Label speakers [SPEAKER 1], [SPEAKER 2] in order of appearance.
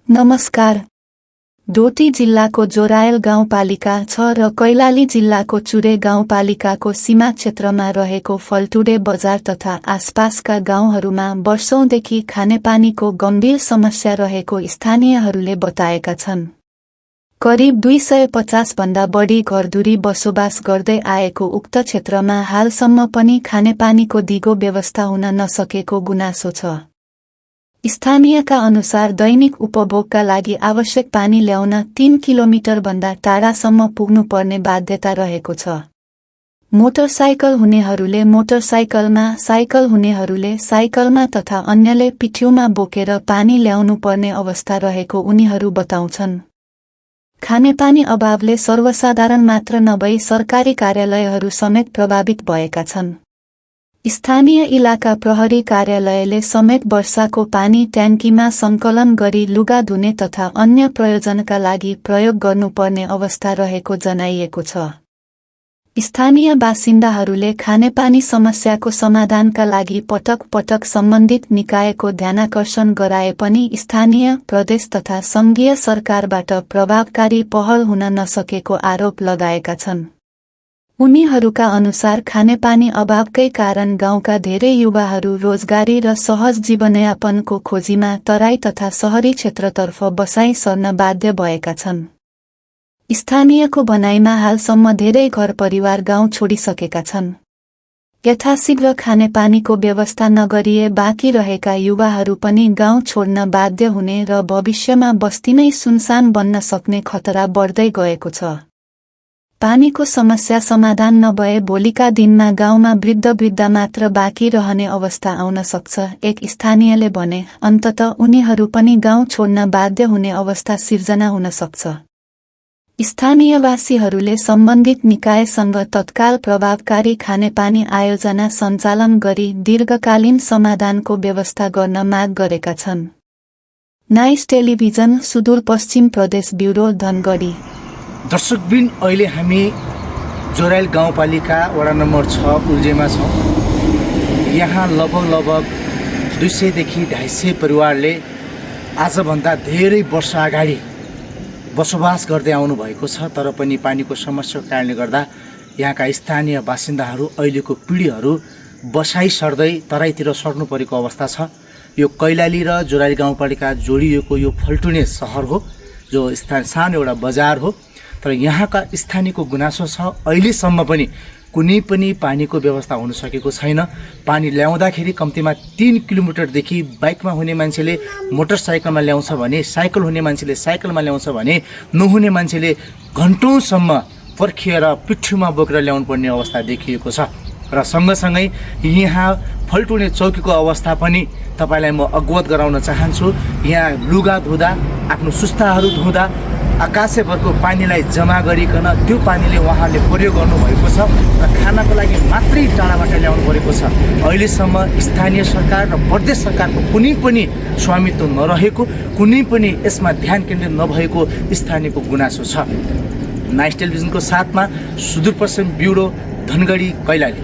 [SPEAKER 1] नमस्कार। डोटी जिल्लाको जोरायल गाउँपालिका 6 र कैलाली जिल्लाको चुरे गाउँपालिकाको सीमा क्षेत्रमा रहेको फल्टुडे बजार तथा आसपासका गाउँहरूमा वर्षौंदेखि खानेपानीको गम्भीर समस्या रहेको स्थानीयहरूले बताएका छन्। करिब 250 भन्दा बढी घरधुरी बसोबास गर्दै आएको उक्त क्षेत्रमा हालसम्म पनि खानेपानीको दिगो व्यवस्था हुन नसकेको गुनासो छ। स्थानीयका अनुसार दैनिक उपभोगका लागि आवश्यक पानी ल्याउन 3 किलोमिटर भन्दा टाढासम्म पुग्नुपर्ने बाध्यता रहेको छ। मोटरसाइकल हुनेहरूले मोटरसाइकलमा, साइकल हुनेहरूले साइकलमा तथा अन्यले पिठ्यूमा बोकेर पानी ल्याउनुपर्ने अवस्था रहेको उनीहरू बताउँछन्। खानेपानी अभावले सर्वसाधारण मात्र नभई सरकारी कार्यालयहरू समेत प्रभावित भएका छन्। स्थानीय इलाका प्रहरी कार्यालयले समेत वर्षाको पानी ट्याङ्कीमा सङ्कलन गरी लुगा धुने तथा अन्य प्रयोजनका लागि प्रयोग गर्नुपर्ने अवस्था रहेको जनाइएको छ। स्थानीय बासिन्दाहरूले खानेपानी समस्याको समाधानका लागि पटक पटक सम्बन्धित निकायको ध्यानाकर्षण गराए पनि स्थानीय, प्रदेश तथा संघीय सरकारबाट प्रभावकारी पहल हुन नसकेको आरोप लगाएका छन्। उनीहरूका अनुसार खानेपानी अभावकै कारण गाउँका धेरै युवाहरू रोजगारी र सहज जीवनयापनको खोजीमा तराई तथा शहरी क्षेत्रतर्फ बसाई सर्न बाध्य भएका छन्। स्थानीयको भनाइमा हालसम्म धेरै घर परिवार गाउँ छोडिसकेका छन्। यथाशीघ्र खानेपानीको व्यवस्था नगरिए बाँकी रहेका युवाहरू पनि गाउँ छोड्न बाध्य हुने र भविष्यमा बस्ती नै सुनसान बन्न सक्ने खतरा बढ्दै गएको छ। पानीको समस्या समाधान नभए भोलिका दिनमा गाउँमा वृद्ध मात्र बाँकी रहने अवस्था आउन सक्छ, एक स्थानीयले भने। अन्ततः उनीहरू पनि गाउँ छोड्न बाध्य हुने अवस्था सिर्जना हुन सक्छ। स्थानीयवासीहरूले सम्बन्धित निकायसँग तत्काल प्रभावकारी खानेपानी आयोजना सञ्चालन गरी दीर्घकालीन समाधानको व्यवस्था गर्न माग गरेका छन्। नाइस टेलिभिजन, सुदूरपश्चिम प्रदेश ब्युरो, धनगढी।
[SPEAKER 2] दर्शकबिन, अहिले हामी जोरायल गाउँपालिका वडा नम्बर 6 उल्जेमा छौँ। यहाँ लगभग 200 देखि 250 परिवारले आजभन्दा धेरै वर्ष अगाडि बसोबास गर्दै आउनु भएको छ, तर पनि पानीको समस्याको कारणले गर्दा यहाँका स्थानीय बासिन्दाहरू अहिलेको पिँढीहरू बसाइ सर्दै तराईतिर सर्नु परेको अवस्था छ। यो कैलाली र जोरायल गाउँपालिका जोडिएको यो फल्टुने सहर हो, जो सानो एउटा बजार हो। तर यहाँका स्थानीयको गुनासो छ, अहिलेसम्म पनि कुनै पनि पानीको व्यवस्था हुन सकेको छैन। पानी ल्याउँदाखेरि कम्तीमा 3 किलोमिटरदेखि बाइकमा हुने मान्छेले मोटरसाइकलमा ल्याउँछ भने, साइकल हुने मान्छेले साइकलमा ल्याउँछ भने, नहुने मान्छेले घन्टौँसम्म पर्खिएर पिठ्यूमा बोकेर ल्याउनु पर्ने अवस्था देखिएको छ। र सँगसँगै यहाँ फल्टुने चौकीको अवस्था पनि तपाईँलाई म अवगत गराउन चाहन्छु। यहाँ लुगा धुँदा, आफ्नो सुस्ताहरू धुँदा आकाशैभरको पानीलाई जम्मा गरिकन त्यो पानीले उहाँले प्रयोग गर्नुभएको छ र खानाको लागि मात्रै टाढाबाट ल्याउनु परेको छ। अहिलेसम्म स्थानीय सरकार र प्रदेश सरकारको कुनै पनि स्वामित्व नरहेको, कुनै पनि यसमा ध्यान केन्द्रित नभएको स्थानीयको गुनासो छ। नाइस टेलिभिजनको साथमा सुदूरपश्चिम ब्युरो, धनगढी, कैलाली।